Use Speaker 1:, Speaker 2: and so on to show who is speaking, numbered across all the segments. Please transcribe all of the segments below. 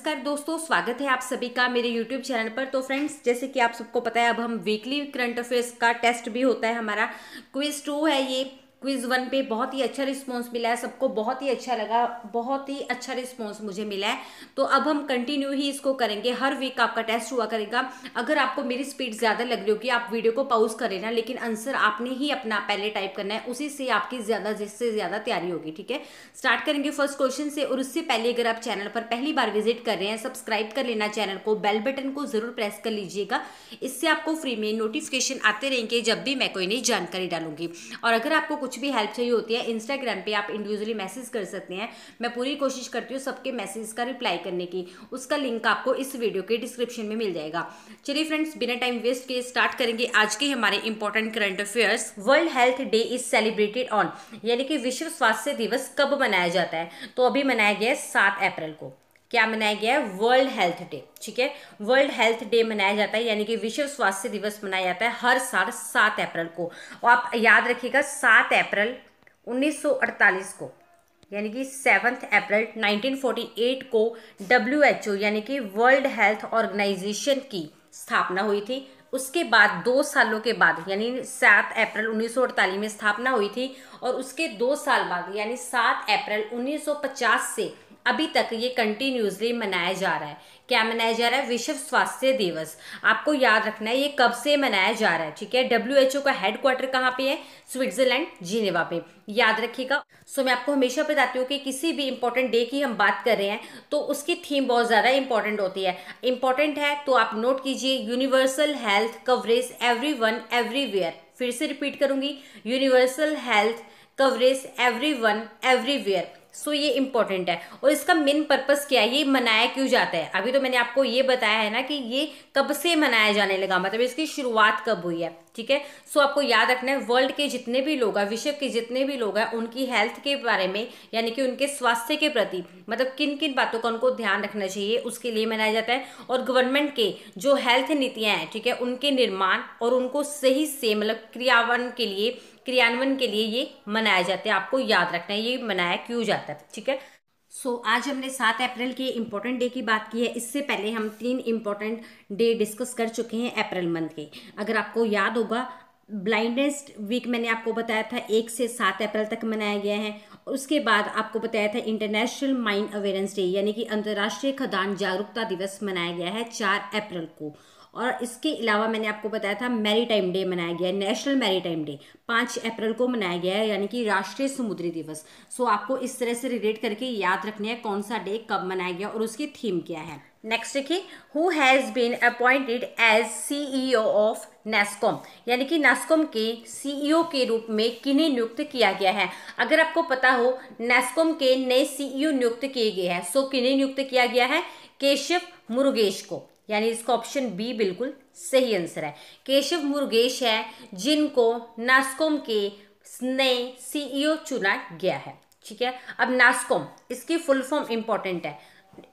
Speaker 1: नमस्कार दोस्तों, स्वागत है आप सभी का मेरे YouTube चैनल पर। तो फ्रेंड्स, जैसे कि आप सबको पता है, अब हम वीकली करंट अफेयर्स का टेस्ट भी होता है हमारा। क्विज 2 है ये। क्विज 1 पे बहुत ही अच्छा रिस्पांस मिला है, सबको बहुत ही अच्छा लगा, बहुत ही अच्छा रिस्पांस मुझे मिला है। तो अब हम कंटिन्यू ही इसको करेंगे, हर वीक आपका टेस्ट हुआ करेगा। अगर आपको मेरी स्पीड ज़्यादा लग रही होगी, आप वीडियो को पॉज कर लेना, लेकिन आंसर आपने ही अपना पहले टाइप करना है, उसी से आपकी जिससे ज़्यादा तैयारी होगी। ठीक है, स्टार्ट करेंगे फर्स्ट क्वेश्चन से। और उससे पहले अगर आप चैनल पर पहली बार विजिट कर रहे हैं, सब्सक्राइब कर लेना चैनल को, बेल बटन को जरूर प्रेस कर लीजिएगा। इससे आपको फ्री में नोटिफिकेशन आते रहेंगे जब भी मैं कोई नई जानकारी डालूंगी। और अगर आपको कुछ भी हेल्प चाहिए होती है, इंस्टाग्राम पे आप इंडिविजुअली मैसेज कर सकते हैं। मैं पूरी कोशिश करती हूँ सबके मैसेज का रिप्लाई करने की। उसका लिंक आपको इस वीडियो के डिस्क्रिप्शन में मिल जाएगा। चलिए फ्रेंड्स, बिना टाइम वेस्ट किए स्टार्ट करेंगे आज के हमारे important current affairs. World health day is celebrated on, यानी कि विश्व स्वास्थ्य दिवस कब मनाया जाता है? तो अभी मनाया गया है 7 अप्रैल को। क्या मनाया गया है? World health day. ठीक है, वर्ल्ड हेल्थ डे मनाया जाता है, यानी कि विश्व स्वास्थ्य दिवस मनाया जाता है हर साल 7 अप्रैल को। और आप याद रखिएगा, 7 अप्रैल 1948 को, यानी कि 7 अप्रैल 1948 को WHO यानी कि वर्ल्ड हेल्थ ऑर्गेनाइजेशन की स्थापना हुई थी। उसके बाद 2 सालों के बाद, यानी 7 अप्रैल 1948 में स्थापना हुई थी, और उसके 2 साल बाद यानी 7 अप्रैल 1950 से अभी तक ये कंटिन्यूसली मनाया जा रहा है। क्या मनाया जा रहा है? विश्व स्वास्थ्य दिवस। आपको याद रखना है ये कब से मनाया जा रहा है। ठीक है, WHO का हेडक्वार्टर कहाँ पे है? स्विट्जरलैंड, जिनेवा पे। याद रखिएगा। सो मैं आपको हमेशा बताती हूँ कि किसी भी इंपॉर्टेंट डे की हम बात कर रहे हैं तो उसकी थीम बहुत ज़्यादा इंपॉर्टेंट होती है। इंपॉर्टेंट है तो आप नोट कीजिए, universal health coverage everyone everywhere. फिर से रिपीट करूंगी, universal health coverage everyone everywhere. So ये इंपॉर्टेंट है। और इसका मेन पर्पस क्या है, ये मनाया क्यों जाता है? अभी तो मैंने आपको ये बताया है ना कि ये कब से मनाया जाने लगा, मतलब इसकी शुरुआत कब हुई है। ठीक है, सो आपको याद रखना है, वर्ल्ड के जितने भी लोग हैं, विश्व के जितने भी लोग हैं, उनकी हेल्थ के बारे में, यानी कि उनके स्वास्थ्य के प्रति, मतलब किन किन बातों का उनको ध्यान रखना चाहिए, उसके लिए मनाया जाता है। और गवर्नमेंट के जो हेल्थ नीतियां हैं, ठीक है, उनके निर्माण और उनको सही से मतलब क्रियान्वयन के लिए ये मनाया जाता है। आपको याद रखना है ये मनाया क्यों जाता है। ठीक है, सो आज हमने 7 अप्रैल के इम्पोर्टेंट डे की बात की है। इससे पहले हम 3 इम्पोर्टेंट डे डिस्कस कर चुके हैं अप्रैल मंथ के। अगर आपको याद होगा, ब्लाइंडनेस वीक मैंने आपको बताया था 1 से 7 अप्रैल तक मनाया गया है। उसके बाद आपको बताया था इंटरनेशनल माइन अवेयरेंस डे, यानी कि अंतर्राष्ट्रीय खदान जागरूकता दिवस मनाया गया है 4 अप्रैल को। और इसके अलावा मैंने आपको बताया था मैरीटाइम डे मनाया गया है, नेशनल मैरीटाइम डे 5 अप्रैल को मनाया गया है, यानी कि राष्ट्रीय समुद्री दिवस। सो आपको इस तरह से रिलेट करके याद रखना है कौन सा डे कब मनाया गया और उसकी थीम क्या है। नेक्स्ट देखिए, who has been appointed as CEO of Nasscom, यानी कि नेस्कॉम के CEO के रूप में किन्हें नियुक्त किया गया है? अगर आपको पता हो, नेस्कॉम के नए CEO नियुक्त किए गए हैं। सो किन्हें नियुक्त किया गया है? केशव मुरुगेश को, यानी इसका ऑप्शन बी बिल्कुल सही आंसर है। केशव मुरुगेश है जिनको नास्कॉम के नए CEO चुना गया है। ठीक है, अब नास्कॉम, इसकी फुल फॉर्म इंपॉर्टेंट है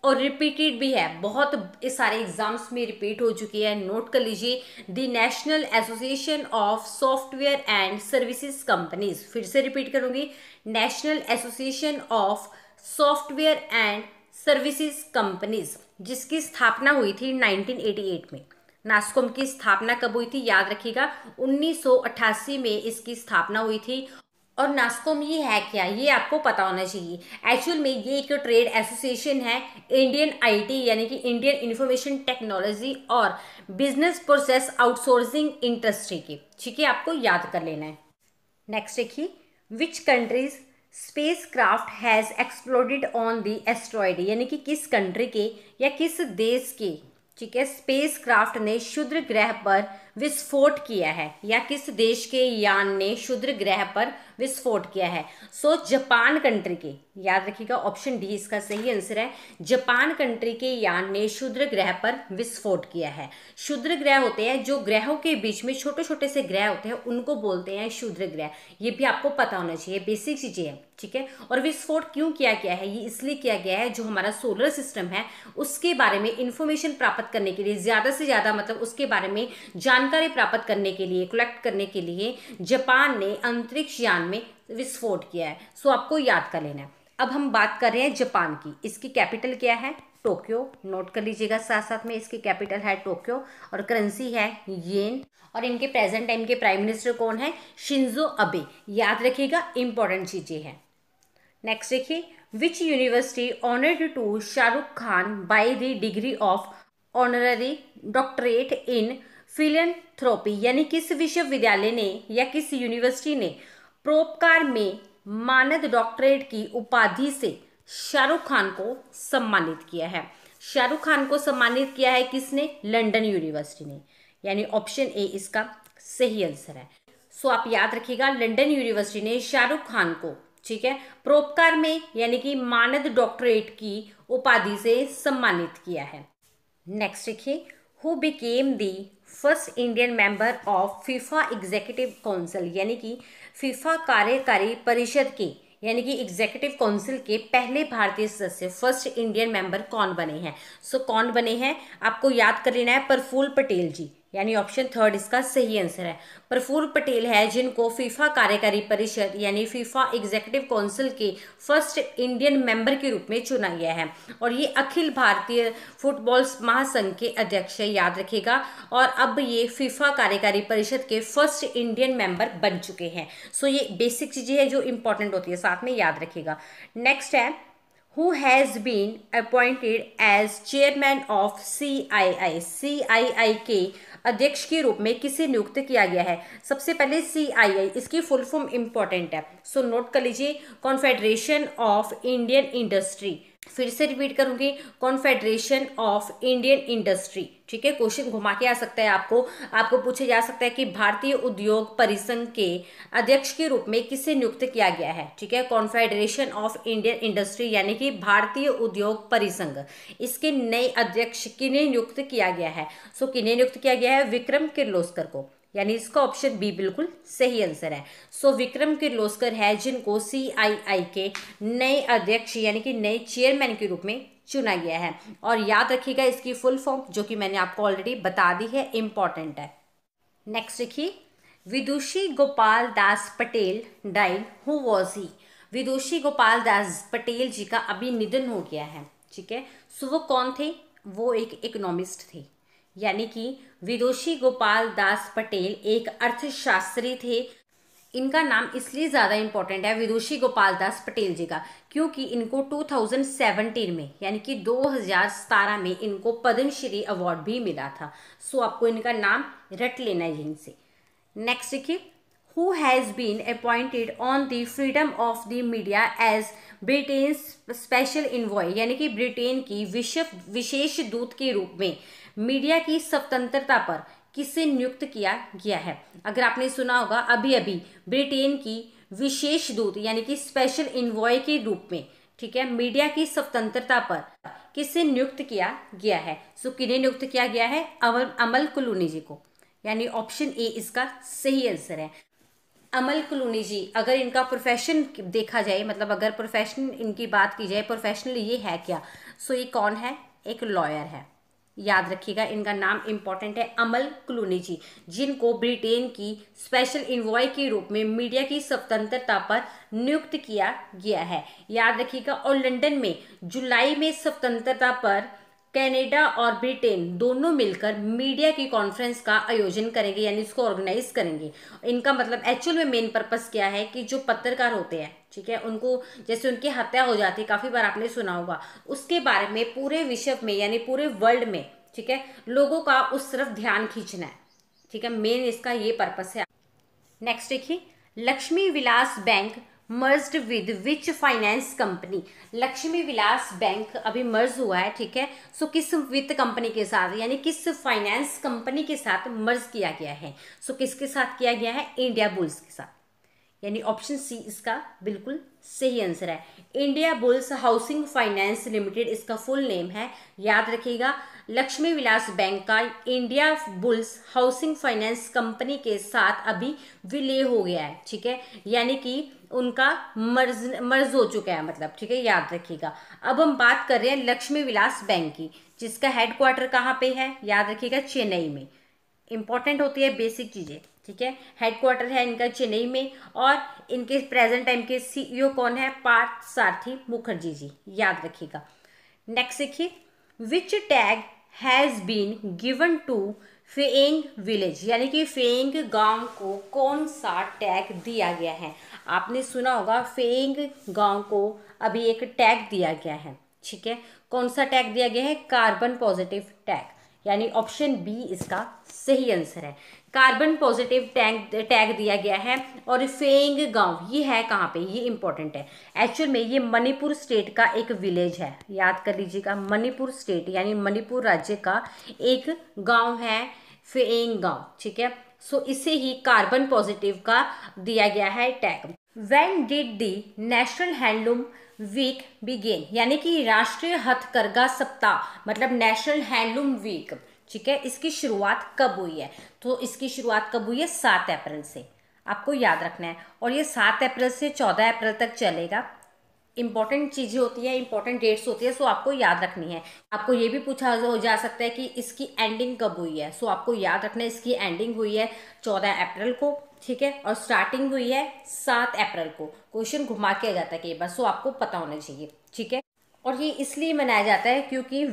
Speaker 1: और रिपीटेड भी है, बहुत सारे एग्जाम्स में रिपीट हो चुकी है, नोट कर लीजिए। The national association of software and services companies. फिर से रिपीट करूंगी, national association of software and services companies, जिसकी स्थापना हुई थी 1988 में। नास्कॉम की स्थापना कब हुई थी? याद रखिएगा, 1988 में इसकी स्थापना हुई थी। और नास्कॉम ये है क्या, ये आपको पता होना चाहिए। एक्चुअल में ये एक ट्रेड एसोसिएशन है इंडियन IT, यानी कि इंडियन इंफॉर्मेशन टेक्नोलॉजी और बिजनेस प्रोसेस आउटसोर्सिंग इंडस्ट्री की। ठीक है, आपको याद कर लेना है। नेक्स्ट देखिए, which countries spacecraft has exploded on the asteroid, यानी कि किस कंट्री के या किस देश के, ठीक है, स्पेसक्राफ्ट ने क्षुद्र ग्रह पर विस्फोट किया है, या किस देश के यान ने क्षुद्र ग्रह पर विस्फोट किया है? सो जापान कंट्री के, याद रखिएगा ऑप्शन डी इसका सही आंसर है। जापान कंट्री के यान ने क्षुद्र ग्रह पर विस्फोट किया है। क्षुद्र ग्रह होते हैं जो ग्रहों के बीच में छोटे छोटे से ग्रह होते हैं, उनको बोलते हैं क्षुद्र ग्रह। ये भी आपको पता होना चाहिए, बेसिक चीजें हैं। ठीक है, और विस्फोट क्यों किया गया है? ये इसलिए किया गया है, जो हमारा सोलर सिस्टम है उसके बारे में इंफॉर्मेशन प्राप्त करने के लिए, ज्यादा से ज्यादा मतलब उसके बारे में जानकारी प्राप्त करने के लिए, कलेक्ट करने के लिए जापान ने अंतरिक्ष यान में विस्फोट किया है। सो आपको याद कर लेना है। अब हम बात कर रहे हैं जापान की। इसकी कैपिटल क्या है? टोक्यो, नोट कर लीजिएगा साथ साथ में। इसकी कैपिटल है टोक्यो और करेंसी है येन। और इनके प्रेजेंट टाइम के प्राइम मिनिस्टर कौन है? Shinzo Abe. याद रखिएगा, इंपॉर्टेंट चीजें हैं। नेक्स्ट देखिए, which university honoured to Shahrukh Khan by the degree of honorary doctorate in philanthropy, यानी किस विश्वविद्यालय ने या किस यूनिवर्सिटी ने परोपकार में मानद डॉक्टरेट की उपाधि से शाहरुख खान को सम्मानित किया है? शाहरुख खान को सम्मानित किया है किसने? लंदन यूनिवर्सिटी ने, यानी ऑप्शन ए इसका सही आंसर है। सो आप याद रखिएगा, लंदन यूनिवर्सिटी ने शाहरुख खान को, ठीक है, परोपकार में यानी कि मानद डॉक्टरेट की उपाधि से सम्मानित किया है। नेक्स्ट देखिए, who became the first Indian member of FIFA executive council, यानी कि फीफा कार्यकारी परिषद के यानी कि एग्जीक्यूटिव काउंसिल के पहले भारतीय सदस्य, फर्स्ट इंडियन मेंबर कौन बने हैं? सो कौन बने हैं आपको याद कर लेना है, प्रफुल्ल पटेल जी, यानी ऑप्शन थर्ड इसका सही आंसर है। प्रफुल्ल पटेल है जिनको फीफा कार्यकारी परिषद यानी फीफा एग्जीक्यूटिव काउंसिल के फर्स्ट इंडियन मेंबर के रूप में चुना गया है। और ये अखिल भारतीय फुटबॉल महासंघ के अध्यक्ष है, याद रखिएगा। और अब ये फीफा कार्यकारी परिषद के फर्स्ट इंडियन मेंबर बन चुके हैं। सो ये बेसिक चीजें हैं जो इंपॉर्टेंट होती है, साथ में याद रखिएगा। नेक्स्ट है, who has been appointed as chairman of CII, CII के अध्यक्ष के रूप में किसे नियुक्त किया गया है? सबसे पहले CII, इसकी फुल फॉर्म इंपॉर्टेंट है, सो नोट कर लीजिए, कॉन्फेडरेशन ऑफ इंडियन इंडस्ट्री। फिर से रिपीट करूंगी, कॉन्फेडरेशन ऑफ इंडियन इंडस्ट्री, ठीक है। क्वेश्चन घुमा के आ सकता है, आपको पूछा जा सकता है कि भारतीय उद्योग परिसंघ के अध्यक्ष के रूप में किसे नियुक्त किया गया है, ठीक है। कॉन्फेडरेशन ऑफ इंडियन इंडस्ट्री यानी कि भारतीय उद्योग परिसंघ, इसके नए अध्यक्ष किन्हें नियुक्त किया गया है? सो किन्हें नियुक्त किया गया है? विक्रम किर्लोस्कर को, यानी इसका ऑप्शन बी बिल्कुल सही आंसर है। सो विक्रम किर्लोस्कर है जिनको CII के नए अध्यक्ष यानी कि नए चेयरमैन के रूप में चुना गया है। और याद रखिएगा इसकी फुल फॉर्म, जो कि मैंने आपको ऑलरेडी बता दी है, इंपॉर्टेंट है। नेक्स्ट देखिए, Vidushi Gopal Das Patel died, who was he? Vidushi Gopal Das Patel ji का अभी निधन हो गया है, ठीक है। सो वो कौन थे? वो एक इकोनॉमिस्ट थे, यानी कि विदुषी गोपाल दास पटेल एक अर्थशास्त्री थे। इनका नाम इसलिए ज़्यादा इंपॉर्टेंट है विदुषी गोपाल दास पटेल जी का, क्योंकि इनको 2017 में यानी कि 2017 में इनको पद्मश्री अवार्ड भी मिला था। सो आपको इनका नाम रट लेना है यहीं से। नेक्स्ट देखिए, who has been appointed on the freedom of the media as Britain's special envoy, यानी कि ब्रिटेन की विशेष दूत के रूप में मीडिया की स्वतंत्रता पर किसे नियुक्त किया गया है? अगर आपने सुना होगा, अभी अभी ब्रिटेन की विशेष दूत यानी कि स्पेशल इन्वॉय के रूप में, ठीक है, मीडिया की स्वतंत्रता पर किसे नियुक्त किया गया है? सो किन्हें नियुक्त किया गया है? अमल क्लूनी जी को, यानी ऑप्शन ए इसका सही आंसर है। अमल क्लूनी जी, अगर इनका प्रोफेशन देखा जाए, मतलब अगर प्रोफेशन इनकी बात की जाए, प्रोफेशनल ये है क्या? सो ये कौन है? एक लॉयर है, याद रखिएगा, इनका नाम इंपॉर्टेंट है, अमल क्लूनी जी, जिनको ब्रिटेन की स्पेशल इन्वॉय के रूप में मीडिया की स्वतंत्रता पर नियुक्त किया गया है, याद रखिएगा। और लंदन में जुलाई में स्वतंत्रता पर कनाडा और ब्रिटेन दोनों मिलकर मीडिया की कॉन्फ्रेंस का आयोजन करेंगे, यानी इसको ऑर्गेनाइज करेंगे। इनका मतलब एक्चुअल में मेन पर्पस क्या है कि जो पत्रकार होते हैं, ठीक है, उनको जैसे उनकी हत्या हो जाती है, काफी बार आपने सुना होगा, उसके बारे में पूरे विश्व में यानी पूरे वर्ल्ड में, ठीक है, लोगों का उस तरफ ध्यान खींचना है, ठीक है, मेन इसका ये पर्पस है। नेक्स्ट देखिए, Lakshmi Vilas bank merged with which finance company? Lakshmi Vilas bank अभी मर्ज हुआ है, ठीक है। सो किस वित्त कंपनी के साथ यानी किस फाइनेंस कंपनी के साथ मर्ज किया गया है? सो किसके साथ किया गया है? इंडिया बुल्स के साथ, यानी ऑप्शन सी इसका बिल्कुल सही आंसर है। India bulls housing finance limited इसका फुल नेम है, याद रखिएगा। लक्ष्मी विलास बैंक का India bulls housing finance company के साथ अभी विलय हो गया है, ठीक है, यानी कि उनका मर्ज हो चुका है, मतलब, ठीक है, याद रखिएगा। अब हम बात कर रहे हैं लक्ष्मी विलास बैंक की, जिसका हेडक्वार्टर कहाँ पे है? याद रखिएगा, चेन्नई में। इंपॉर्टेंट होती है बेसिक चीजें, ठीक है। हेडक्वार्टर है इनका चेन्नई में, और इनके प्रेजेंट टाइम के CEO कौन है? पार्थ सारथी मुखर्जी जी, याद रखिएगा। नेक्स्ट देखिए, which tag has been given to Feng village, यानी कि फेंग गांव को कौन सा टैग दिया गया है। आपने सुना होगा फेंग गांव को अभी एक टैग दिया गया है, ठीक है। कौन सा टैग दिया गया है? कार्बन पॉजिटिव टैग, यानी ऑप्शन बी इसका सही आंसर है। कार्बन पॉजिटिव टैग दिया गया है। और फेंग गांव ये है कहाँ पे, ये इंपॉर्टेंट है। एक्चुअल में ये मणिपुर स्टेट का एक विलेज है, याद कर लीजिएगा। मणिपुर स्टेट यानी मणिपुर राज्य का एक गांव है फेंग गांव, ठीक है। सो इसे ही कार्बन पॉजिटिव का दिया गया है tag. When did the national handloom week begin, यानी कि राष्ट्रीय हथकरघा सप्ताह मतलब नेशनल हैंडलूम वीक, ठीक है, इसकी शुरुआत कब हुई है? तो इसकी शुरुआत कब हुई है? 7 अप्रैल से, आपको याद रखना है। और ये 7 अप्रैल से 14 अप्रैल तक चलेगा। इंपॉर्टेंट चीजें होती है, इंपॉर्टेंट डेट्स होती है, सो आपको याद रखनी है। आपको ये भी पूछा जा सकता है कि इसकी एंडिंग कब हुई है, सो आपको याद रखना है इसकी एंडिंग हुई है 14 अप्रैल को, ठीक है, और स्टार्टिंग हुई है 7 अप्रैल को। क्वेश्चन घुमा के आ जाता है कई बार, सो आपको पता होना चाहिए, ठीक है। और ये इसलिए मनाया जाता है क्योंकि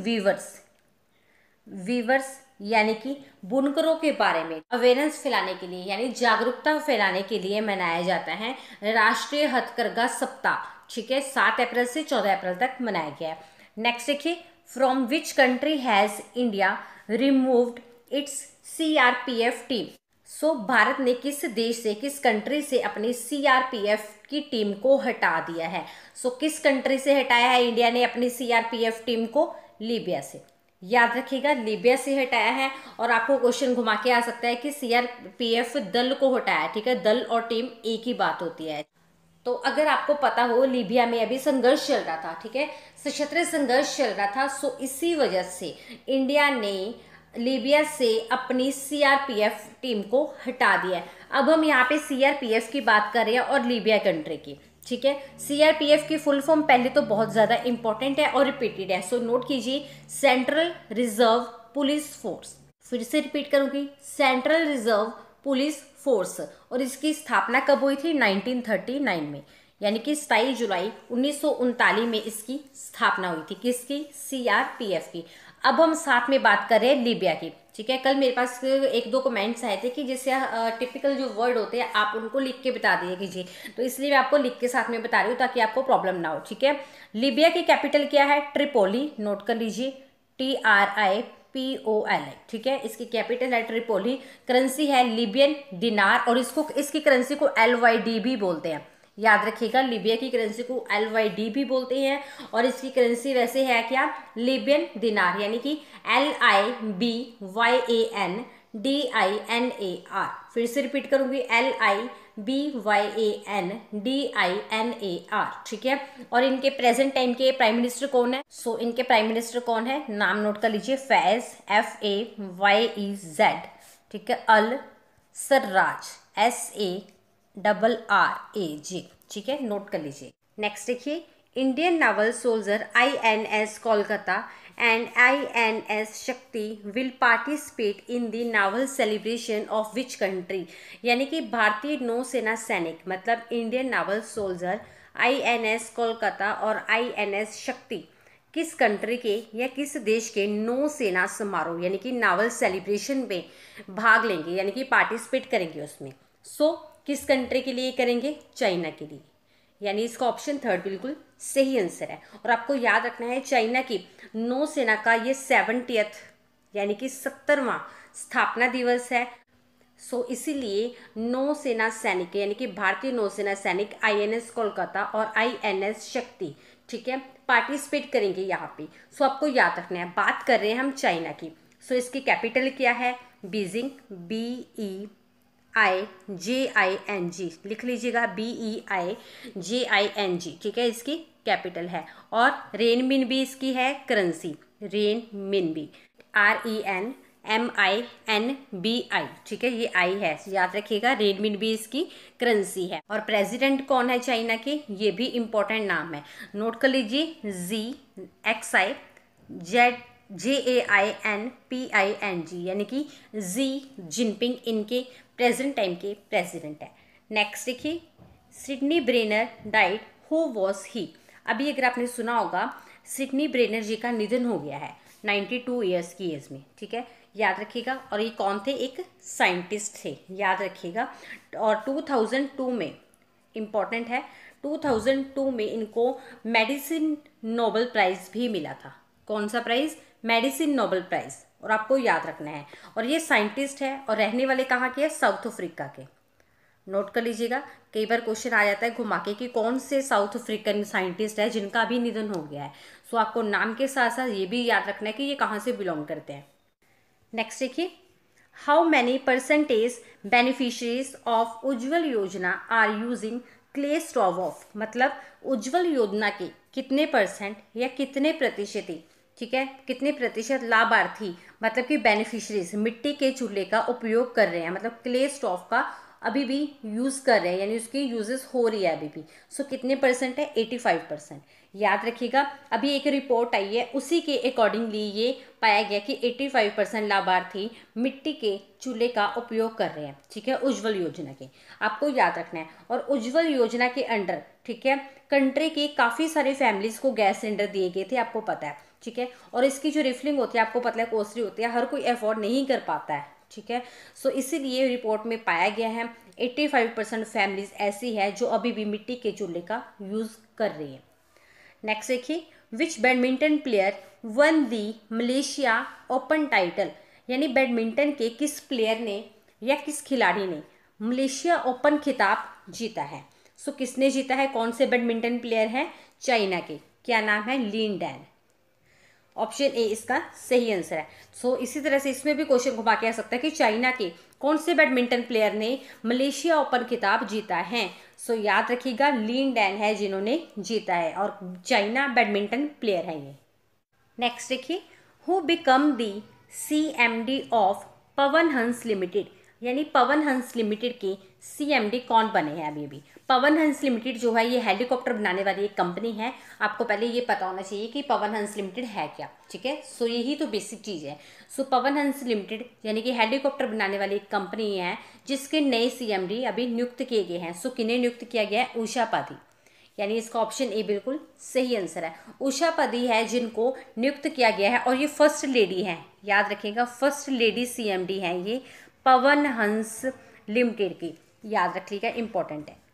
Speaker 1: वीवर्स यानी कि बुनकरों के बारे में अवेयरनेस फैलाने के लिए, यानी जागरूकता फैलाने के लिए मनाया जाता है राष्ट्रीय हथकरघा सप्ताह, ठीक है। 7 अप्रैल से 14 अप्रैल तक मनाया गया है। नेक्स्ट देखिए, from which country has India removed its CRPF team. So Bharat ने किस देश से, किस कंट्री से अपनी CRPF की टीम को हटा दिया है? सो किस कंट्री से हटाया है इंडिया ने अपनी CRPF टीम को? लीबिया से। याद रखिएगा, लीबिया से हटाया है। और आपको क्वेश्चन घुमा के आ सकता है कि CRPF दल को हटाया, ठीक है, दल और टीम एक ही बात होती है। तो अगर आपको पता हो लीबिया में अभी संघर्ष चल रहा था, ठीक है, सशस्त्र संघर्ष चल रहा था, सो इसी वजह से इंडिया ने लीबिया से अपनी CRPF टीम को हटा दिया है। अब हम यहाँ पे CRPF की बात कर रहे हैं और लीबिया कंट्री की, ठीक है। CRPF की फुल फॉर्म पहले तो बहुत ज़्यादा इंपॉर्टेंट है और रिपीटेड है, सो नोट कीजिए, सेंट्रल रिजर्व पुलिस फोर्स। फिर से रिपीट करूंगी, सेंट्रल रिजर्व पुलिस फोर्स। और इसकी स्थापना कब हुई थी? 1939 में, यानी कि 27 जुलाई 1939 में इसकी स्थापना हुई थी। किसकी? CRPF की। अब हम साथ में बात कर रहे हैं लीबिया की, ठीक है। कल मेरे पास 1-2 कमेंट्स आए थे कि जैसे टिपिकल जो वर्ड होते हैं आप उनको लिख के बता दिया कीजिए, तो इसलिए मैं आपको लिख के साथ में बता रही हूँ ताकि आपको प्रॉब्लम ना हो, ठीक है। लीबिया की कैपिटल क्या है? ट्रिपोली, नोट कर लीजिए, TRIPOLI, ठीक है। इसकी कैपिटल है ट्रिपोली। करेंसी है लीबियन दिनार और इसकी करेंसी को LYD भी बोलते हैं। याद रखिएगा, लीबिया की करेंसी को LYD भी बोलते हैं। और इसकी करेंसी वैसे है क्या? लीबियन दिनार, यानी कि LIBYANDINAR। फिर से रिपीट करूंगी, LIBYANDINAR, ठीक है। और इनके प्रेजेंट टाइम के प्राइम मिनिस्टर कौन है? सो इनके प्राइम मिनिस्टर कौन है? नाम नोट कर लीजिए, फैज, FAYEZ, ठीक है, अल सर्राज, SARRAJ, ठीक है, नोट कर लीजिए। नेक्स्ट देखिए, Indian novel soldier INS Kolkata and INS शक्ति will participate in the novel celebration of which country, यानी कि भारतीय नौसेना सैनिक मतलब Indian novel soldier INS Kolkata और INS शक्ति किस कंट्री के या किस देश के नौसेना समारोह यानी कि नावल सेलिब्रेशन में भाग लेंगे, यानी कि पार्टिसिपेट करेंगे उसमें। सो किस कंट्री के लिए करेंगे? चाइना के लिए, यानी इसका ऑप्शन 3 बिल्कुल सही आंसर है। और आपको याद रखना है, चाइना की नौसेना का ये 70th यानी कि 70वां स्थापना दिवस है। सो इसीलिए नौसेना सैनिक यानी कि भारतीय नौसेना सैनिक INS कोलकाता और INS शक्ति, ठीक है, पार्टिसिपेट करेंगे यहाँ पे। सो आपको याद रखना है, बात कर रहे हैं हम चाइना की। सो इसकी कैपिटल क्या है? बीजिंग, BEIJING, लिख लीजिएगा, BEIJING, ठीक है, इसकी कैपिटल है। और रेनमिनबी इसकी है करेंसी, रेनमिनबी, RENMINBI, ठीक है, ये आई है, याद रखिएगा, रेनमिनबी इसकी करेंसी है। और प्रेसिडेंट कौन है चाइना के? ये भी इंपॉर्टेंट नाम है, नोट कर लीजिए, JAINPING, यानी कि जी जिनपिंग इनके प्रेजेंट टाइम के प्रेसिडेंट है। नेक्स्ट देखिए, Sydney Brenner died, who was he. अभी अगर आपने सुना होगा सिडनी ब्रेनर जी का निधन हो गया है 92 ईयर्स की एज में, ठीक है, याद रखिएगा। और ये कौन थे, एक साइंटिस्ट थे, याद रखिएगा। और 2002 में, इम्पॉर्टेंट है, 2002 में इनको मेडिसिन नोबेल प्राइज़ भी मिला था। कौन सा प्राइज़, मेडिसिन नोबेल प्राइज़, और आपको याद रखना है। और ये साइंटिस्ट है और रहने वाले कहाँ के हैं, साउथ अफ्रीका के। नोट कर लीजिएगा, कई बार क्वेश्चन आ जाता है घुमा के कि कौन से साउथ अफ्रीकन साइंटिस्ट है जिनका अभी निधन हो गया है। सो आपको नाम के साथ साथ ये भी याद रखना है कि ये कहाँ से बिलोंग करते हैं। नेक्स्ट देखिए, how many percentage beneficiaries of Ujjwal Yojana are using clay stove of, मतलब उज्ज्वल योजना के कितने परसेंट या कितने प्रतिशत, ठीक है, कितने प्रतिशत लाभार्थी मतलब कि बेनिफिशरीज मिट्टी के चूल्हे का उपयोग कर रहे हैं, मतलब क्ले स्टोव का अभी भी यूज़ कर रहे हैं, यानी उसकी यूजेस हो रही है अभी भी। सो कितने परसेंट है, 85%। याद रखिएगा, अभी एक रिपोर्ट आई है, उसी के अकॉर्डिंगली ये पाया गया कि 85% लाभार्थी मिट्टी के चूल्हे का उपयोग कर रहे हैं, ठीक है, उज्ज्वल योजना के, आपको याद रखना है। और उज्ज्वल योजना के अंडर, ठीक है, कंट्री के काफ़ी सारे फैमिलीज को गैस सिलेंडर दिए गए थे, आपको पता है, ठीक है। और इसकी जो रिफिलिंग होती है आपको पता है कॉस्टली होती है, हर कोई अफोर्ड नहीं कर पाता है, ठीक है। सो इसीलिए रिपोर्ट में पाया गया है 85% फैमिलीज ऐसी है जो अभी भी मिट्टी के चूल्हे का यूज़ कर रही है। नेक्स्ट देखिए, विच बैडमिंटन प्लेयर वन दी मलेशिया ओपन टाइटल, यानी बैडमिंटन के किस प्लेयर ने या किस खिलाड़ी ने मलेशिया ओपन खिताब जीता है। सो किसने जीता है, कौन से बैडमिंटन प्लेयर हैं, चाइना के, क्या नाम है, लिन डैन। ऑप्शन ए इसका सही आंसर है। सो इसी तरह से इसमें भी क्वेश्चन घुमा के आ सकता है कि चाइना के कौन से बैडमिंटन प्लेयर ने मलेशिया ओपन खिताब जीता है। सो याद रखिएगा, लिन डैन है जिन्होंने जीता है और चाइना बैडमिंटन प्लेयर है ये। नेक्स्ट देखिए, who become the CMD of Pawan Hans limited, यानी पवन हंस लिमिटेड के CMD कौन बने हैं अभी। पवन हंस लिमिटेड जो है ये हेलीकॉप्टर बनाने वाली एक कंपनी है। आपको पहले ये पता होना चाहिए कि पवन हंस लिमिटेड है क्या, ठीक है। सो यही तो बेसिक चीज़ है। सो पवन हंस लिमिटेड यानी कि हेलीकॉप्टर बनाने वाली एक कंपनी है जिसके नए CMD अभी नियुक्त किए गए हैं। सो किन्हें नियुक्त किया गया है, उषा पाधी, यानी इसका ऑप्शन ए बिल्कुल सही आंसर है। उषा पाधी है जिनको नियुक्त किया गया है और ये फर्स्ट लेडी है, याद रखिएगा, फर्स्ट लेडी CMD है ये पवन हंस लिमिटेड की, याद रखिएगा, इंपॉर्टेंट है।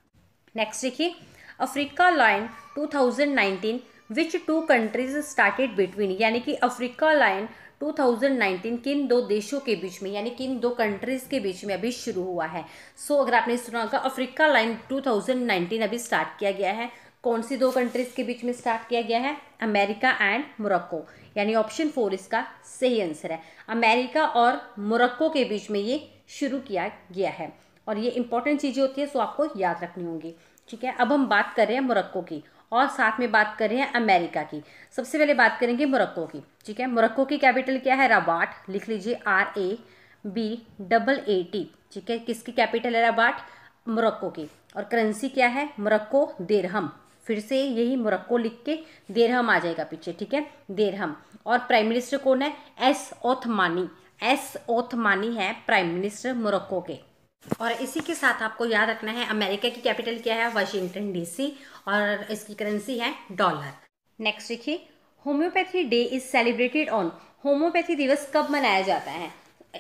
Speaker 1: नेक्स्ट देखिए, Africa line 2019 which two countries started between, यानी कि अफ्रीका लाइन 2019 किन दो देशों के बीच में, यानी किन दो कंट्रीज के बीच में अभी शुरू हुआ है। सो अगर आपने सुना होगा, अफ्रीका लाइन 2019 अभी स्टार्ट किया गया है। कौन सी दो कंट्रीज के बीच में स्टार्ट किया गया है, अमेरिका एंड मोरक्को, यानी ऑप्शन 4 इसका सही आंसर है। अमेरिका और मोरक्को के बीच में ये शुरू किया गया है और ये इंपॉर्टेंट चीज़ें होती है, सो आपको याद रखनी होंगी, ठीक है। अब हम बात कर रहे हैं मोरक्को की और साथ में बात कर रहे हैं अमेरिका की। सबसे पहले बात करेंगे मोरक्को की, ठीक है। मोरक्को की कैपिटल क्या है, रबाट, लिख लीजिए RABAAT, ठीक है। किसकी कैपिटल है, रबाट, मोरक्को की। और करेंसी क्या है, मोरक्को दिरहम, फिर से यही मोरक्को लिख के दिरहम आ जाएगा पीछे, ठीक है, दिरहम। और प्राइम मिनिस्टर कौन है, एस ओथमानी है प्राइम मिनिस्टर मोरक्को के। और इसी के साथ आपको याद रखना है अमेरिका की कैपिटल क्या है, वाशिंगटन DC, और इसकी करेंसी है डॉलर। नेक्स्ट देखिए, homeopathy day is celebrated on, homeopathy दिवस कब मनाया जाता है।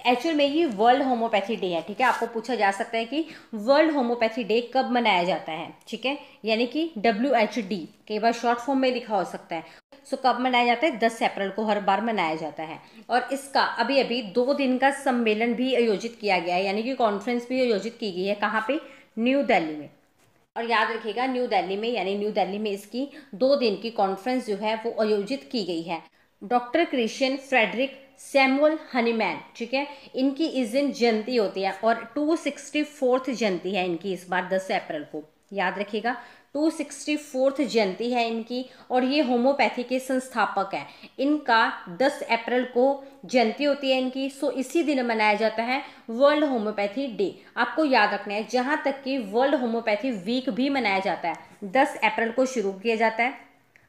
Speaker 1: एक्चुअल में ये वर्ल्ड होम्योपैथी डे है, ठीक है। आपको पूछा जा सकता है कि वर्ल्ड होम्योपैथी डे कब मनाया जाता है, ठीक है, यानी कि WHD, कई बार शॉर्ट फॉर्म में लिखा हो सकता है। सो कब मनाया जाता है, 10 अप्रैल को हर बार मनाया जाता है। और इसका अभी अभी 2 दिन का सम्मेलन भी आयोजित किया गया है, यानी कि कॉन्फ्रेंस भी आयोजित की गई है, कहाँ पे, न्यू दिल्ली में। और याद रखिएगा, न्यू दिल्ली में, यानी न्यू दिल्ली में इसकी 2 दिन की कॉन्फ्रेंस जो है वो आयोजित की गई है। Doctor Christian Friedrich Samuel Hahnemann, ठीक है, इनकी इस दिन जयंती होती है और 264th जयंती है इनकी इस बार 10 अप्रैल को, याद रखिएगा, 264th जयंती है इनकी। और ये होम्योपैथी के संस्थापक हैं, इनका 10 अप्रैल को जयंती होती है इनकी। सो इसी दिन मनाया जाता है वर्ल्ड होम्योपैथी डे। आपको याद रखना है, जहाँ तक कि वर्ल्ड होम्योपैथी वीक भी मनाया जाता है, 10 अप्रैल को शुरू किया जाता है,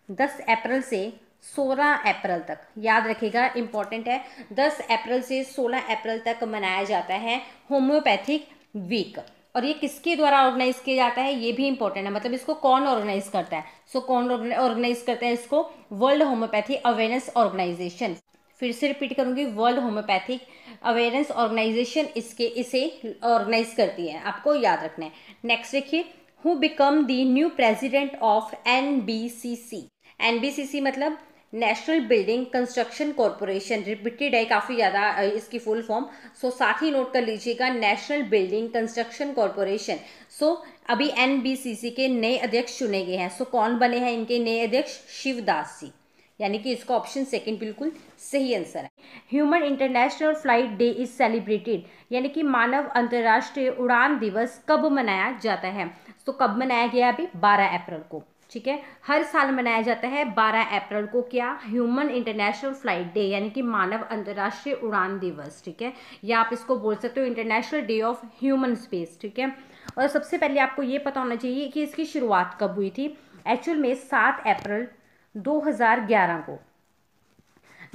Speaker 1: 10 अप्रैल से 16 अप्रैल तक, याद रखिएगा, इंपॉर्टेंट है, 10 अप्रैल से 16 अप्रैल तक मनाया जाता है होम्योपैथिक वीक। और ये किसके द्वारा ऑर्गेनाइज किया जाता है, ये भी इंपॉर्टेंट है, मतलब इसको कौन ऑर्गेनाइज करता है। सो कौन ऑर्गेनाइज करता है इसको, वर्ल्ड होम्योपैथी अवेयरनेस ऑर्गेनाइजेशन। फिर से रिपीट करूंगी, वर्ल्ड होम्योपैथिक अवेयरनेस ऑर्गेनाइजेशन इसे ऑर्गेनाइज करती है, आपको याद रखना है। नेक्स्ट देखिए, who become the new president of NBCC. NBCC मतलब national building construction corporation, repeated है काफ़ी ज़्यादा इसकी फुल फॉर्म, सो साथ ही नोट कर लीजिएगा, नेशनल बिल्डिंग कंस्ट्रक्शन कॉरपोरेशन। सो अभी एनबीसीसी के नए अध्यक्ष चुने गए हैं। सो कौन बने हैं इनके नए अध्यक्ष, शिवदास जी, यानी कि इसका ऑप्शन सेकंड बिल्कुल सही आंसर है। Human international flight day is celebrated, यानी कि मानव अंतर्राष्ट्रीय उड़ान दिवस कब मनाया जाता है। तो कब मनाया गया, अभी 12 अप्रैल को, ठीक है, हर साल मनाया जाता है 12 अप्रैल को। क्या, ह्यूमन इंटरनेशनल फ्लाइट डे, यानी कि मानव अंतर्राष्ट्रीय उड़ान दिवस, ठीक है, या आप इसको बोल सकते हो international day of human space, ठीक है। और सबसे पहले आपको ये पता होना चाहिए कि इसकी शुरुआत कब हुई थी। एक्चुअल में 7 अप्रैल 2011 को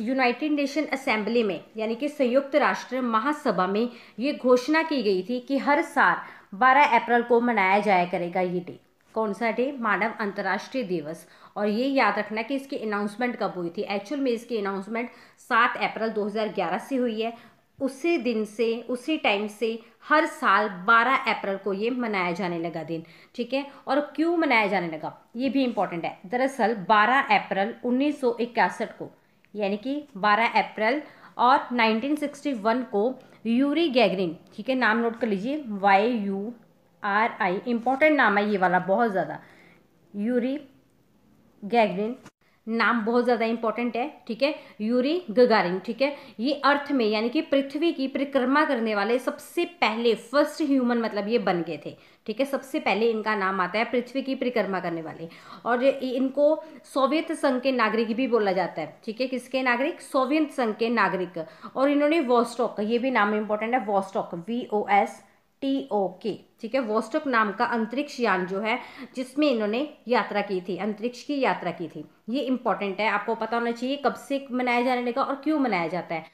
Speaker 1: यूनाइटेड नेशन असेंबली में, यानी कि संयुक्त राष्ट्र महासभा में ये घोषणा की गई थी कि हर साल 12 अप्रैल को मनाया जाया करेगा ये डे। कौन सा डे, मानव अंतर्राष्ट्रीय दिवस। और ये याद रखना कि इसकी अनाउंसमेंट कब हुई थी। एक्चुअल में इसकी अनाउंसमेंट 7 अप्रैल 2011 से हुई है। उसी दिन से, उसी टाइम से हर साल 12 अप्रैल को ये मनाया जाने लगा दिन, ठीक है। और क्यों मनाया जाने लगा, ये भी इंपॉर्टेंट है। दरअसल 12 अप्रैल 1961 को, यानी कि 12 अप्रैल और 1961 को यूरी गैगरिन, ठीक है, नाम नोट कर लीजिए, YURI, इंपॉर्टेंट नाम है ये वाला बहुत ज़्यादा, यूरी गैगरिन, नाम बहुत ज़्यादा इंपॉर्टेंट है, ठीक है, यूरी गगारिन, ठीक है। ये अर्थ में, यानी कि पृथ्वी की परिक्रमा करने वाले सबसे पहले फर्स्ट ह्यूमन, मतलब ये बन गए थे, ठीक है, सबसे पहले इनका नाम आता है पृथ्वी की परिक्रमा करने वाले। और इनको सोवियत संघ के नागरिक भी बोला जाता है, ठीक है, किसके नागरिक, सोवियत संघ के नागरिक। और इन्होंने वोस्टॉक, ये भी नाम इंपॉर्टेंट है, वोस्टॉक VOSTOK, ठीक है, वोस्टॉक नाम का अंतरिक्ष यान जो है जिसमें इन्होंने यात्रा की थी, अंतरिक्ष की यात्रा की थी। ये इंपॉर्टेंट है, आपको पता होना चाहिए कब से मनाया जाने लगा और क्यों मनाया जाता है।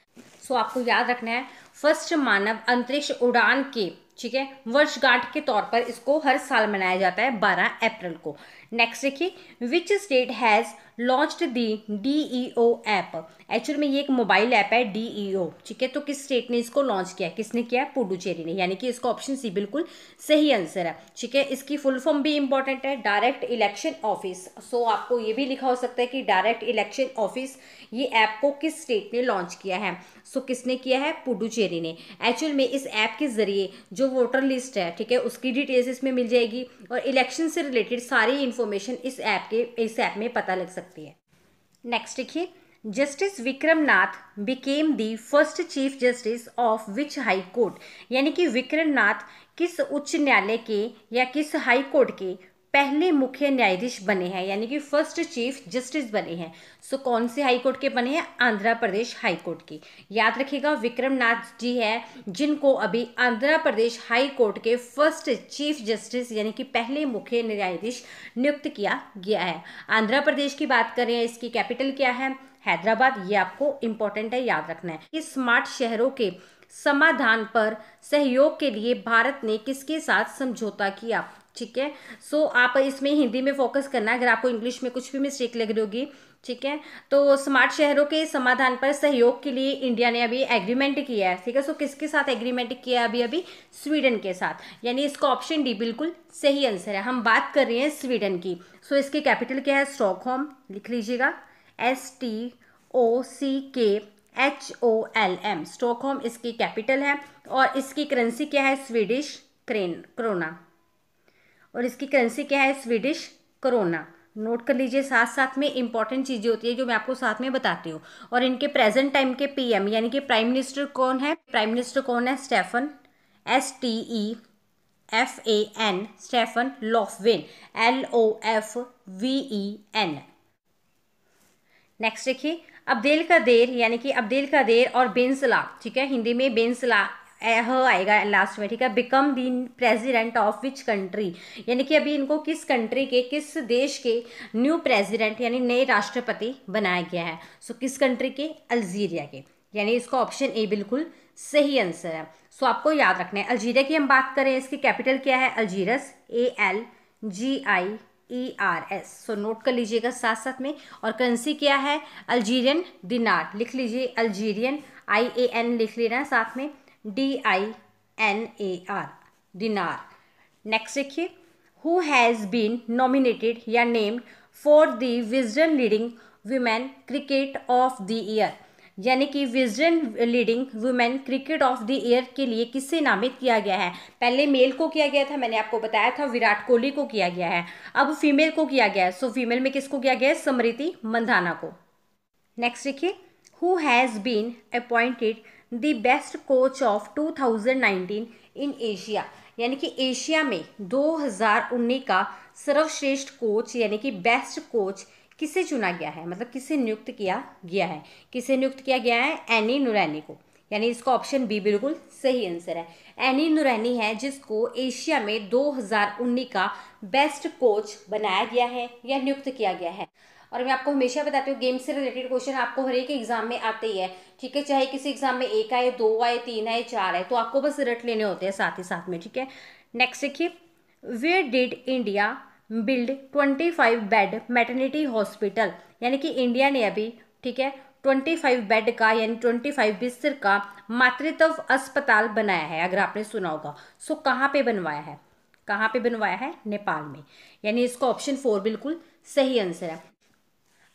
Speaker 1: सो आपको याद रखना है, फर्स्ट मानव अंतरिक्ष उड़ान के, ठीक है, वर्षगांठ के तौर पर इसको हर साल मनाया जाता है 12 अप्रैल को। नेक्स्ट देखिए, which state has launched the DEO app. Actual में ये एक मोबाइल ऐप है DEO, ठीक है, तो किस स्टेट ने इसको लॉन्च किया, किसने किया, पुडुचेरी ने, यानी कि इसका ऑप्शन सी बिल्कुल सही आंसर है, ठीक है। इसकी फुल फॉर्म भी इंपॉर्टेंट है, डायरेक्ट इलेक्शन ऑफिस। सो आपको ये भी लिखा हो सकता है कि डायरेक्ट इलेक्शन ऑफिस, ये ऐप को किस स्टेट ने लॉन्च किया है। सो किसने किया है, पुडुचेरी ने। एक्चुअल में इस ऐप के जरिए जो वोटर लिस्ट है, ठीक है, उसकी डिटेल्स इसमें मिल जाएगी और इलेक्शन से रिलेटेड सारी इंफॉर्मेशन इस ऐप में पता लग सकती है। नेक्स्ट देखिए, justice Vikram Nath became the first chief justice of which high court, यानी कि विक्रम नाथ किस उच्च न्यायालय के या किस हाई कोर्ट के पहले मुख्य न्यायाधीश बने हैं, यानी कि फर्स्ट चीफ जस्टिस बने हैं। सो कौन से हाई कोर्ट के बने हैं, आंध्र प्रदेश हाई कोर्ट के। याद रखिएगा, विक्रम नाथ जी है जिनको अभी आंध्र प्रदेश हाई कोर्ट के फर्स्ट चीफ जस्टिस, यानी कि पहले मुख्य न्यायाधीश नियुक्त किया गया है। आंध्र प्रदेश की बात करें, इसकी कैपिटल क्या है, हैदराबाद। ये आपको इंपॉर्टेंट है, याद रखना है। इस स्मार्ट शहरों के समाधान पर सहयोग के लिए भारत ने किसके साथ समझौता किया, ठीक है। सो आप इसमें हिंदी में फोकस करना, अगर आपको इंग्लिश में कुछ भी मिस्टेक लग रही होगी, ठीक है। तो स्मार्ट शहरों के समाधान पर सहयोग के लिए इंडिया ने अभी एग्रीमेंट किया है, ठीक है। सो किसके साथ एग्रीमेंट किया है, अभी स्वीडन के साथ, यानी इसका ऑप्शन डी बिल्कुल सही आंसर है। हम बात कर रहे हैं स्वीडन की। सो इसकी कैपिटल क्या है, स्टॉकहोम, लिख लीजिएगा, STOCKHOLM, स्टॉकहोम इसकी कैपिटल है। और इसकी करेंसी क्या है, स्वीडिश क्रोना, और इसकी करेंसी क्या है, स्वीडिश क्रोना। नोट कर लीजिए, साथ साथ में इंपॉर्टेंट चीजें होती है जो मैं आपको साथ में बताती हूँ। और इनके प्रेजेंट टाइम के PM, यानी कि प्राइम मिनिस्टर कौन है, प्राइम मिनिस्टर कौन है, Stefan, STEFAN, Stefan Lofven, LOFVEN। Next देखिए, अब्देल कादेर, यानी कि अब्देल कादेर और बेनसला, ठीक है, हिंदी में बेनसला आएगा लास्ट में, ठीक है, become the president of which country, यानी कि अभी इनको किस कंट्री के, किस देश के न्यू प्रेसिडेंट, यानी नए राष्ट्रपति बनाया गया है। सो किस कंट्री के, अल्जीरिया के। यानी इसका ऑप्शन ए बिल्कुल सही आंसर है। सो आपको याद रखना है। अल्जीरिया की हम बात करें, इसकी कैपिटल क्या है? अल्जीरस, ALGIERS। सो नोट कर लीजिएगा साथ साथ में। और करेंसी क्या है? अल्जीरियन दिनार, लिख लीजिए अल्जीरियन, IAN लिख लेना साथ में, DINAR, दिनार। नेक्स्ट देखिए, हु हैज़ बीन नॉमिनेटेड या named for the Wisden leading women cricket of the year, यानी कि Wisden leading women cricket of the year के लिए किससे नामित किया गया है? पहले मेल को किया गया था, मैंने आपको बताया था विराट कोहली को किया गया है, अब फीमेल को किया गया है। सो फीमेल में किसको किया गया है? स्मृति मंधाना को। नेक्स्ट देखिए, who has been appointed the best coach of 2019 in Asia, यानी कि एशिया में 2019 का सर्वश्रेष्ठ कोच यानी कि बेस्ट कोच किसे चुना गया है, मतलब किसे नियुक्त किया गया है? किसे नियुक्त किया गया है? एनी नुरैनी को, यानी इसका ऑप्शन बी बिल्कुल सही आंसर है। एनी नुरैनी है जिसको एशिया में 2019 का बेस्ट कोच बनाया गया है या नियुक्त किया गया है। और मैं आपको हमेशा बताती हूँ, गेम से रिलेटेड क्वेश्चन आपको हर एक एग्जाम में आते ही है, ठीक है, चाहे किसी एग्जाम में 1 आए, 2 आए, 3 आए, 4 आए, तो आपको बस रट लेने होते हैं साथ ही साथ में, ठीक है। नेक्स्ट देखिए, where did India build 25 bed maternity hospital, यानी कि इंडिया ने अभी, ठीक है, 25 बेड का यानी 25 बिस्तर का मातृत्व अस्पताल बनाया है, अगर आपने सुना होगा। सो कहाँ पे बनवाया है? कहाँ पे बनवाया है? नेपाल में, यानी इसका ऑप्शन 4 बिल्कुल सही आंसर है।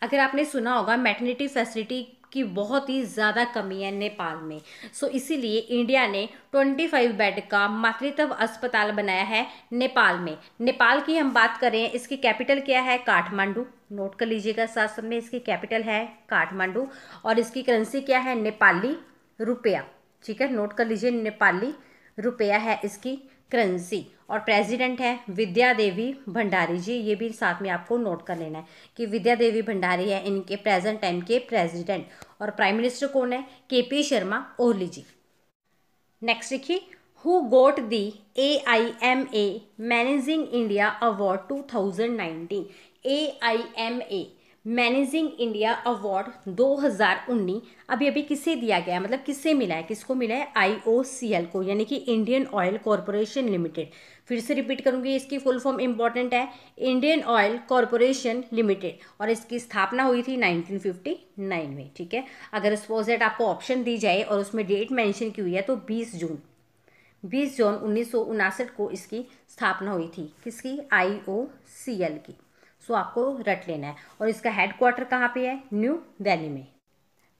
Speaker 1: अगर आपने सुना होगा, मैटरनिटी फैसिलिटी की बहुत ही ज़्यादा कमी है नेपाल में, सो इसीलिए इंडिया ने 25 बेड का मातृत्व अस्पताल बनाया है नेपाल में। नेपाल की हम बात करें, इसकी कैपिटल क्या है? काठमांडू, नोट कर लीजिएगा साथ साथ में, इसकी कैपिटल है काठमांडू। और इसकी करेंसी क्या है? नेपाली रुपया, ठीक है, नोट कर लीजिए, नेपाली रुपया है इसकी करेंसी। और प्रेसिडेंट है विद्या देवी भंडारी जी, ये भी साथ में आपको नोट कर लेना है कि विद्या देवी भंडारी है इनके प्रेजेंट टाइम के प्रेसिडेंट। और प्राइम मिनिस्टर कौन है? KP शर्मा ओली जी। नेक्स्ट देखिए, who got the AIMA managing India award 2019, AIMA managing India award 2019 अभी किसे दिया गया है, मतलब किससे मिला है? किसको मिला है? IOCL को, यानी कि इंडियन ऑयल कॉरपोरेशन लिमिटेड। फिर से रिपीट करूंगी, इसकी फुल फॉर्म इंपॉर्टेंट है, इंडियन ऑयल कॉरपोरेशन लिमिटेड, और इसकी स्थापना हुई थी 1959 में, ठीक है। अगर सपोज दैट आपको ऑप्शन दी जाए और उसमें डेट मेंशन की हुई है तो 20 जून 1959 को इसकी स्थापना हुई थी। किसकी? IOCL की। सो आपको रट लेना है। और इसका हेडक्वार्टर कहाँ पे है? न्यू दिल्ली में।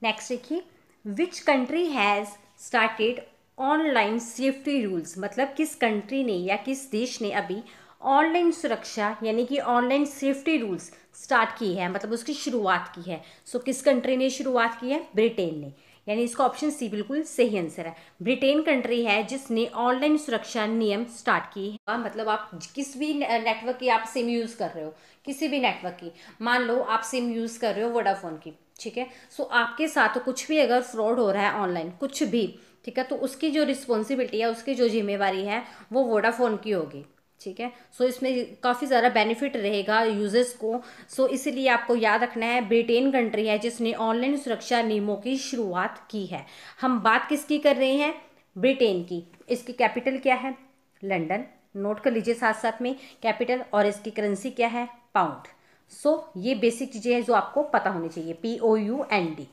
Speaker 1: नेक्स्ट देखिए, which country has started online safety rules, मतलब किस कंट्री ने या किस देश ने अभी ऑनलाइन सुरक्षा यानी कि ऑनलाइन सेफ्टी रूल्स स्टार्ट की है, मतलब उसकी शुरुआत की है। सो किस कंट्री ने शुरुआत की है? ब्रिटेन ने, यानी इसका ऑप्शन सी बिल्कुल सही आंसर है। ब्रिटेन कंट्री है जिसने ऑनलाइन सुरक्षा नियम स्टार्ट की है। मतलब आप किस भी नेटवर्क की आप सिम यूज़ कर रहे हो, किसी भी नेटवर्क की, मान लो आप सिम यूज़ कर रहे हो वोडाफोन की, ठीक है, सो आपके साथ कुछ भी अगर फ्रॉड हो रहा है ऑनलाइन, कुछ भी, ठीक है, तो उसकी जो रिस्पॉन्सिबिलिटी है, उसकी जो जिम्मेवारी है, वो वोडाफोन की होगी, ठीक है। सो इसमें काफ़ी ज़्यादा बेनिफिट रहेगा यूजर्स को। सो इसीलिए आपको याद रखना है, ब्रिटेन कंट्री है जिसने ऑनलाइन सुरक्षा नियमों की शुरुआत की है। हम बात किसकी कर रहे हैं? ब्रिटेन की। इसकी कैपिटल क्या है? लंदन, नोट कर लीजिए साथ साथ में कैपिटल। और इसकी करेंसी क्या है? पाउंड। सो ये बेसिक चीज़ें हैं जो आपको पता होनी चाहिए, POUND।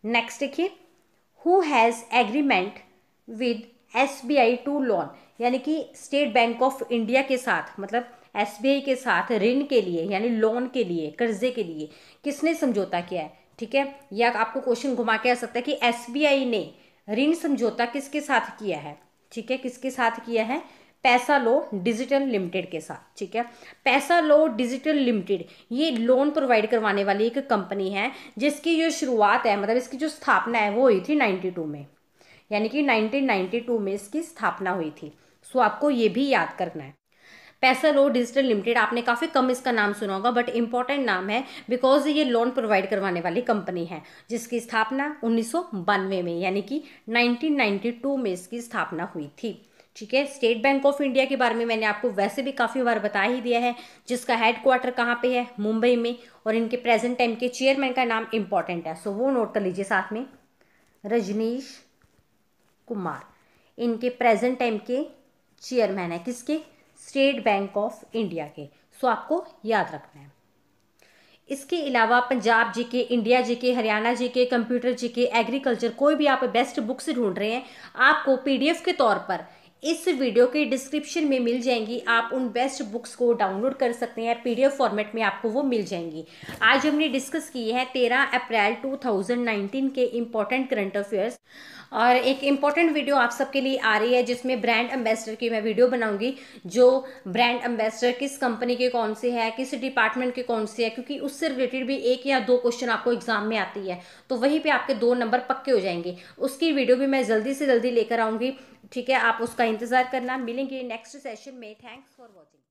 Speaker 1: नेक्स्ट देखिए, who has agreement with SBI to loan, यानी कि स्टेट बैंक ऑफ इंडिया के साथ, मतलब SBI के साथ ऋण के लिए यानी लोन के लिए, कर्जे के लिए किसने समझौता किया है, ठीक है। या आपको क्वेश्चन घुमा के आ सकता है कि SBI ने ऋण समझौता किसके साथ किया है, ठीक है, किसके साथ किया है? पैसा लो डिजिटल लिमिटेड के साथ, ठीक है। पैसा लो डिजिटल लिमिटेड ये लोन प्रोवाइड करवाने वाली एक कंपनी है जिसकी जो शुरुआत है, मतलब इसकी जो स्थापना है वो हुई थी 92 में, यानी कि 1992 में इसकी स्थापना हुई थी। सो आपको ये भी याद करना है। पैसा लो डिजिटल लिमिटेड, आपने काफ़ी कम इसका नाम सुना होगा, बट इंपॉर्टेंट नाम है बिकॉज ये लोन प्रोवाइड करवाने वाली कंपनी है जिसकी स्थापना 1992 में यानी कि 1992 में इसकी स्थापना हुई थी, ठीक है। स्टेट बैंक ऑफ इंडिया के बारे में मैंने आपको वैसे भी काफ़ी बार बता ही दिया है, जिसका हेडक्वार्टर कहाँ पे है? मुंबई में। और इनके प्रेजेंट टाइम के चेयरमैन का नाम इंपॉर्टेंट है, सो वो नोट कर लीजिए साथ में, रजनीश कुमार, इनके प्रेजेंट टाइम के चेयरमैन है, किसके? स्टेट बैंक ऑफ इंडिया के। सो आपको याद रखना है। इसके अलावा Punjab GK, India GK, Haryana GK, computer GK, agriculture, कोई भी आप बेस्ट बुक्स ढूंढ रहे हैं, आपको पीडीएफ के तौर पर इस वीडियो के डिस्क्रिप्शन में मिल जाएंगी। आप उन बेस्ट बुक्स को डाउनलोड कर सकते हैं, पीडीएफ फॉर्मेट में आपको वो मिल जाएंगी। आज हमने डिस्कस किए हैं 13 अप्रैल 2019 के इम्पोर्टेंट करंट अफेयर्स, और एक इम्पॉर्टेंट वीडियो आप सबके लिए आ रही है जिसमें ब्रांड एम्बेसडर की मैं वीडियो बनाऊंगी। जो ब्रांड एम्बेसडर किस कंपनी के कौन से है, किस डिपार्टमेंट के कौन से है, क्योंकि उससे रिलेटेड भी 1 या 2 क्वेश्चन आपको एग्जाम में आती है, तो वहीं पे आपके 2 नंबर पक्के हो जाएंगे। उसकी वीडियो भी मैं जल्दी से जल्दी लेकर आऊंगी। ठीक है, आप उसका इंतजार करना। मिलेंगे नेक्स्ट सेशन में। Thanks for watching.